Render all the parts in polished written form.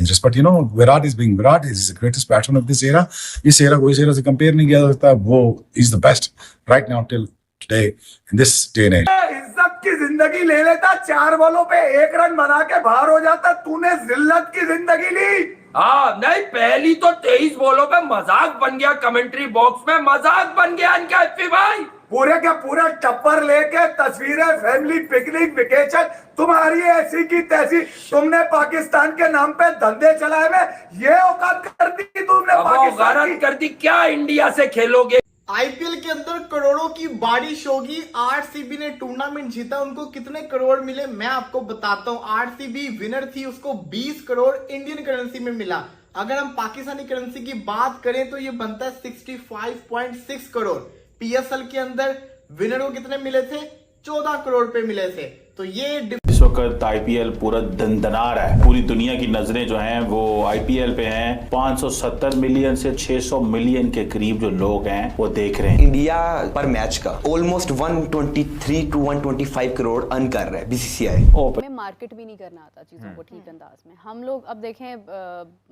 dangerous. But Virat is the greatest batsman of this era. इस era को इस era से compare नहीं किया जा सकता. वो is the best right now till today in this day and age. इज्जत की जिंदगी ले लेता, 4 बॉलों पे 1 रन बना के बाहर हो जाता. तूने जिल्लत की जिंदगी ली. हाँ नहीं, पहली तो 23 बॉलों पे मजाक बन गया, कमेंट्री बॉक्स में मजाक बन गया इनका. एफपी भाई पूरे का पूरा टप्पर लेके तस्वीरें, फैमिली पिकनिक, वेकेशन, तुम्हारी ऐसी की तैसी. तुमने पाकिस्तान के नाम पे धंधे चलाए हुए, ये औकात कर दी तुमने. पाकिस्तान की कर दी. क्या इंडिया से खेलोगे? आईपीएल के अंदर करोड़ों की बारिश होगी. आरसीबी ने टूर्नामेंट जीता, उनको कितने करोड़ मिले मैं आपको बताता हूं. आरसीबी विनर थी, उसको 20 करोड़ इंडियन करेंसी में मिला. अगर हम पाकिस्तानी करेंसी की बात करें तो ये बनता है 65.6 करोड़. पीएसएल के अंदर विनर को कितने मिले थे? 14 करोड़ पे मिले थे. तो ये इस वक्त आईपीएल पूरा दंदना रहा है. पूरी दुनिया की नजरें जो हैं वो आईपीएल पे हैं. 570 मिलियन से 600 मिलियन के करीब जो लोग हैं वो देख रहे हैं. इंडिया पर मैच का ऑलमोस्ट 123 to 125 करोड़ अर्न कर रहा है बीसीसीआई. हमें मार्केट भी नहीं करना आता चीज़ों को ठीक अंदाज में. हम लोग अब देखें,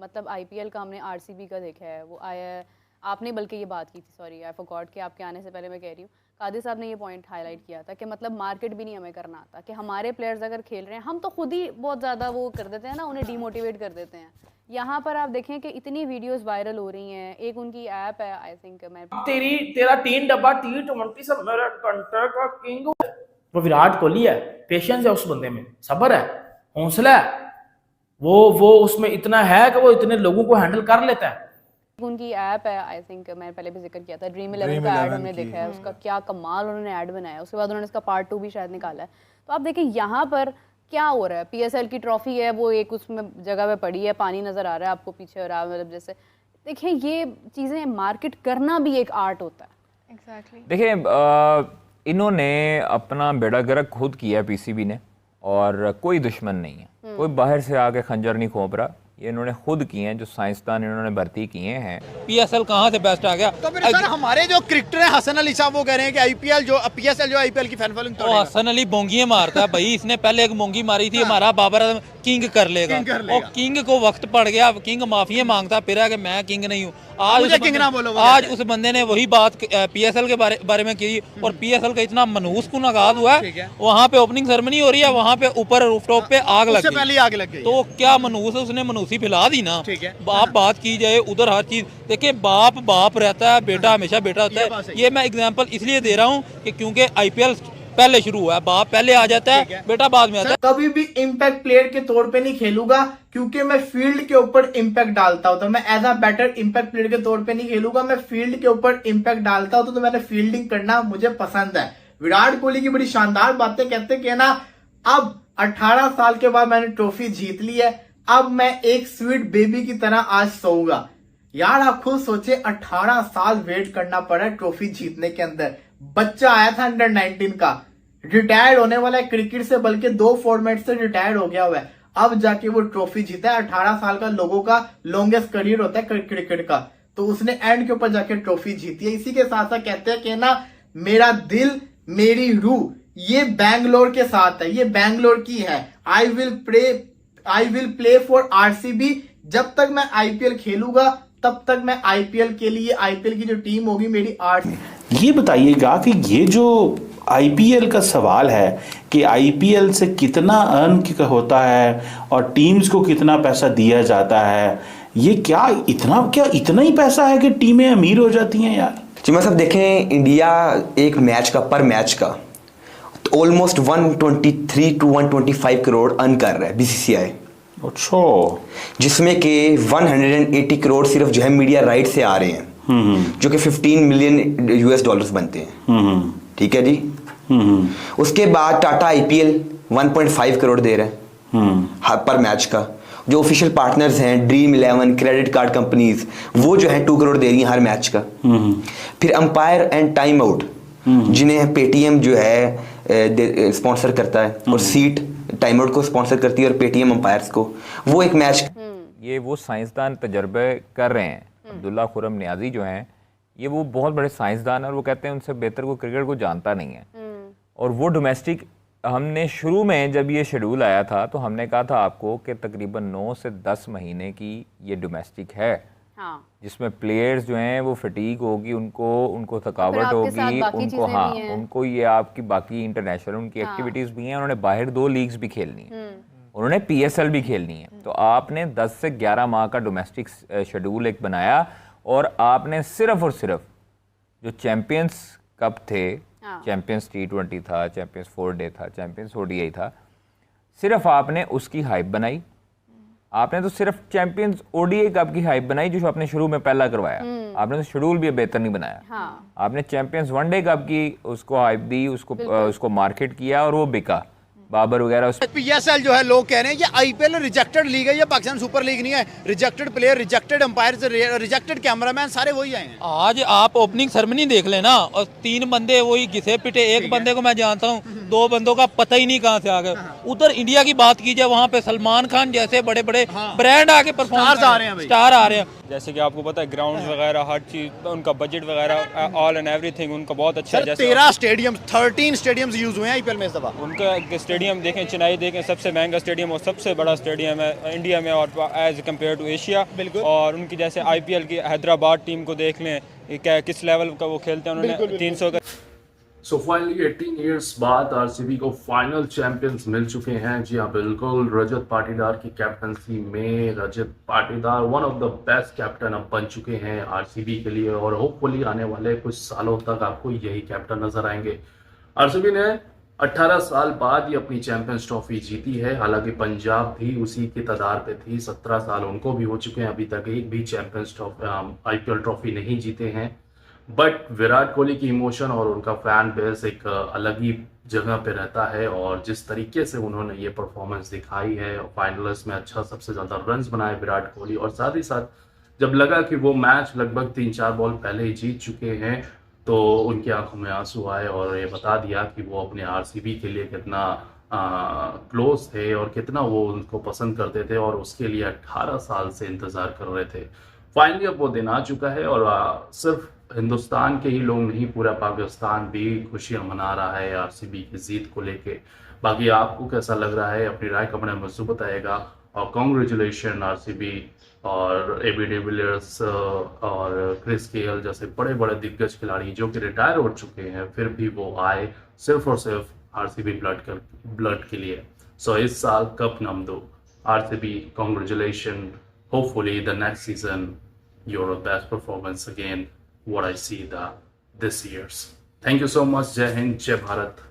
मतलब आईपीएल का हमने आरसीबी का देखा है, वो आया है. आपने बल्कि ये बात की थी, सॉरी आई फॉरगॉट, कि आपके आने से पहले मैं कह रही हूँ, कादिर साहब ने ये पॉइंट हाईलाइट किया था कि मतलब मार्केट भी नहीं हमें करना आता, कि हमारे प्लेयर्स अगर खेल रहे हैं हम तो खुद ही बहुत ज़्यादा वो कर देते हैं ना, उन्हें डीमोटिवेट कर देते हैं. यहाँ पर आप देखें कि इतनी वीडियोस वायरल हो रही हैं. एक उनकी ऐप है, आई थिंक मैं तेरा 3 डब्बा T20 से मेरा कंटर का किंग वो विराट कोहली है. पेशेंस है उस बंदे में, सब्र है, हौसला है. वो उसमें इतना है कि वो इतने लोगों को हैंडल कर लेता है. उनकी ऐप है, आई थिंक मैंने पहले भी जिक्र किया था, ड्रीम 11 का ऐड हमने देखा है. उसका क्या कमाल उन्होंने ऐड बनाया. उसके बाद उन्होंने इसका पार्ट 2 भी शायद निकाला है. तो आप देखिए यहाँ पर क्या हो रहा है. पीएसएल की ट्रॉफी है, वो एक उसमें जगह पे पड़ी है, पानी नजर आ रहा है आपको पीछे, और मतलब जैसे देखिए ये चीज़ें मार्केट करना भी एक आर्ट होता है. एग्जैक्टली. देखिए इन्होंने अपना बेड़ा गर्क खुद किया पीसीबी ने, और कोई दुश्मन नहीं है. कोई बाहर से आके खंजर नहीं खोप रहा. ये इन्होंने खुद किए हैं, जो साइंसदान इन्होंने भर्ती किए हैं. पीएसएल कहाँ से बेस्ट आ गया? तो फिर सर हमारे जो क्रिकेटर हैं हसन अली साहब वो कह रहे हैं कि आईपीएल जो पीएसएल जो आईपीएल की फैन फॉलोइंग तोड़ेगा. हसन अली बोंगी मारता है भाई. इसने पहले एक मोंगी मारी थी, हमारा बाबर आजम किंग कर लेगा. और किंग को वक्त पड़ गया, किंग माफिया मांगता फिर है कि मैं किंग नहीं हूँ. आज उस बंदे ने वही बात पीएसएल के बारे में की, और पीएसएल का इतना मनहूस कुन आगाज हुआ है. वहाँ पे ओपनिंग सेरेमनी हो रही है, वहाँ पे ऊपर रूफटॉप पे आग लग गई. तो क्या मनहूस है, उसने मनहूसी फैला दी ना. बाप बात की जाए उधर हर चीज देखिए, बाप बाप रहता है, बेटा हमेशा बेटा होता है. ये मैं एग्जांपल इसलिए दे रहा हूँ कि क्योंकि आईपीएल पहले शुरू हुआ है, बाप पहले आ जाता है, बेटा बाद में आता है. कभी भी इम्पैक्ट प्लेयर के तौर पे नहीं खेलूंगा, क्योंकि मैं फील्ड के ऊपर इम्पैक्ट डालता हूं. तो मैं as a batter impact player के तौर पे नहीं खेलूंगा, मैं फील्ड के ऊपर इम्पैक्ट डालता हूं. तो मैंने फील्डिंग करना मुझे पसंद है. विराट कोहली की बड़ी शानदार बातें कहते कि ना, अब 18 साल के बाद मैंने ट्रॉफी जीत ली है, अब मैं एक स्वीट बेबी की तरह आज सोऊंगा. यार आप खुद सोचे, 18 साल वेट करना पड़ा ट्रॉफी जीतने के अंदर. बच्चा आया था अंडर 19 का, रिटायर्ड होने वाला है क्रिकेट से, बल्कि 2 फॉर्मेट से रिटायर्ड हो गया हुआ है. अब जाके वो ट्रॉफी जीता है. 18 साल का लोगों का लॉन्गेस्ट करियर होता है क्रिकेट का, तो उसने एंड के ऊपर जाके ट्रॉफी जीती है. इसी के साथ साथ कहते हैं कि ना, मेरा दिल मेरी रूह ये बैंगलोर के साथ है, ये बैंगलोर की है. I will play for RCB. जब तक मैं आईपीएल खेलूंगा तब तक मैं आईपीएल के लिए, आईपीएल की जो टीम होगी मेरी ये बताइएगा कि ये जो आईपीएल का सवाल है कि आईपीएल से कितना अर्न होता है और टीम्स को कितना पैसा दिया जाता है, ये क्या इतना ही पैसा है कि टीमें अमीर हो जाती हैं यार? जी मैं सब देखें, इंडिया एक मैच का पर मैच का ऑलमोस्ट 123 to 125 करोड़ अर्न कर रहा है बीसीसीआई. अच्छा. जिसमें के 180 करोड़ सिर्फ जो है मीडिया राइट से आ रहे हैं, जो कि 15 मिलियन यूएस डॉलर्स बनते हैं. ठीक है जी. उसके बाद टाटा आईपीएल 1.5 करोड़ दे रहे हैं पर मैच का. जो ऑफिशियल पार्टनर्स हैं ड्रीम 11 क्रेडिट कार्ड कंपनीज, वो जो है 2 करोड़ दे रही हैं हर मैच का. फिर अंपायर एंड टाइम आउट, जिन्हें पेटीएम जो है स्पॉन्सर करता है, और सीट टाइम आउट को स्पॉन्सर करती है और पेटीएम अंपायर्स को, वो एक मैच. ये वो साइंसदान तजर्बे कर रहे हैं. अब्दुल्ला खुरम नियाजी जो हैं, ये वो बहुत बड़े साइंसदान हैं, और वो कहते हैं उनसे बेहतर कोई क्रिकेट को जानता नहीं है. और वो डोमेस्टिक हमने शुरू में जब ये शेड्यूल आया था तो हमने कहा था आपको कि तकरीबन 9 से 10 महीने की ये डोमेस्टिक है, हाँ जिसमें प्लेयर्स जो हैं वो फटीग होगी, उनको थकावट आपके साथ होगी, बाकी उनको चीज़ें हाँ भी हैं। उनको ये आपकी बाकी इंटरनेशनल उनकी एक्टिविटीज़ भी हैं, उन्होंने बाहर 2 लीग्स भी खेलनी है, उन्होंने PSL भी खेलनी है। तो आपने 10 से 11 माह का डोमेस्टिक शेड्यूल एक बनाया और आपने सिर्फ और सिर्फ जो चैम्पियंस कप थे, चैम्पियंस T20 था, चैम्पियंस 4 डे था, चैम्पियंस ODI था, सिर्फ आपने उसकी हाइप बनाई। आपने तो सिर्फ चैंपियंस ODI कप की हाइप बनाई जो आपने शुरू में पहला करवाया। आपने तो शेड्यूल भी बेहतर नहीं बनाया। हाँ। आपने चैंपियंस वनडे कप की उसको हाइप दी, उसको मार्केट किया और वो बिका, बाबर वगैरह। PSL जो है लोग कह रहे हैं ये IPL रिजेक्टेड लीग है, ये पाकिस्तान सुपर लीग नहीं है। Rejected player, rejected umpire, rejected cameraman सारे वही आए हैं। आज आप ओपनिंग सेरेमनी देख लेना और 3 बंदे वही घिसे पिटे, एक बंदे को मैं जानता हूँ, 2 बंदों का पता ही नहीं कहाँ से आ गए। उधर इंडिया की बात की जाए, वहाँ पे सलमान खान जैसे बड़े बड़े ब्रांड आके परफॉर्म आ रहे हैं भाई। स्टार आ रहे हैं। जैसे कि आपको पता है ग्राउंड वगैरह हर चीज़, उनका बजट वगैरह ऑल एंड एवरीथिंग उनका बहुत अच्छा है। जैसे 13 स्टेडियम, 13 स्टेडियम यूज हुए हैं IPL में इस दफा। उनका स्टेडियम देखें, चेन्नई देखें, सबसे महंगा स्टेडियम और सबसे बड़ा स्टेडियम है इंडिया में और एज कम्पेयर टू एशिया। और उनकी जैसे IPL की हैदराबाद टीम को देख लें, क्या किस लेवल का वो खेलते हैं, उन्होंने 300 का। सो फाइनली 18 इयर्स बाद RCB को फाइनल चैंपियंस मिल चुके हैं। जी हाँ बिल्कुल, रजत पाटीदार की कैप्टनसी में Rajat Patidar one of the best captain अब बन चुके हैं RCB के लिए, और होपफुली आने वाले कुछ सालों तक आपको यही कैप्टन नजर आएंगे। RCB ने 18 साल बाद ये अपनी चैंपियंस ट्रॉफी जीती है। हालांकि पंजाब भी उसी की तादाद पे थी, 17 साल उनको भी हो चुके हैं, अभी तक एक भी चैंपियंस IPL ट्रॉफी नहीं जीते हैं। बट विराट कोहली की इमोशन और उनका फैन बेस एक अलग ही जगह पे रहता है, और जिस तरीके से उन्होंने ये परफॉर्मेंस दिखाई है, फाइनलिस्ट में अच्छा सबसे ज़्यादा रन्स बनाए विराट कोहली, और साथ ही साथ जब लगा कि वो मैच लगभग 3-4 बॉल पहले ही जीत चुके हैं तो उनकी आंखों में आंसू आए और ये बता दिया कि वो अपने RCB के लिए कितना क्लोज थे और कितना वो उनको पसंद करते थे, और उसके लिए 18 साल से इंतज़ार कर रहे थे। फाइनली अब वो दिन आ चुका है, और सिर्फ हिंदुस्तान के ही लोग नहीं, पूरा पाकिस्तान भी खुशियां मना रहा है RCB की जीत को लेके। बाकी आपको कैसा लग रहा है, अपनी राय कमेंट में जरूर बताइएगा, और कॉन्ग्रेचुलेशन RCB और AB डिविलियर्स और क्रिस गेल जैसे बड़े बड़े दिग्गज खिलाड़ी जो कि रिटायर हो चुके हैं, फिर भी वो आए सिर्फ और सिर्फ RCB ब्लड के लिए। सो इस साल कप नम दो RCB, congratulation. Hopefully the next season your best performance again what I see this year's. Thank you so much. Jai Hind, Jai Bharat.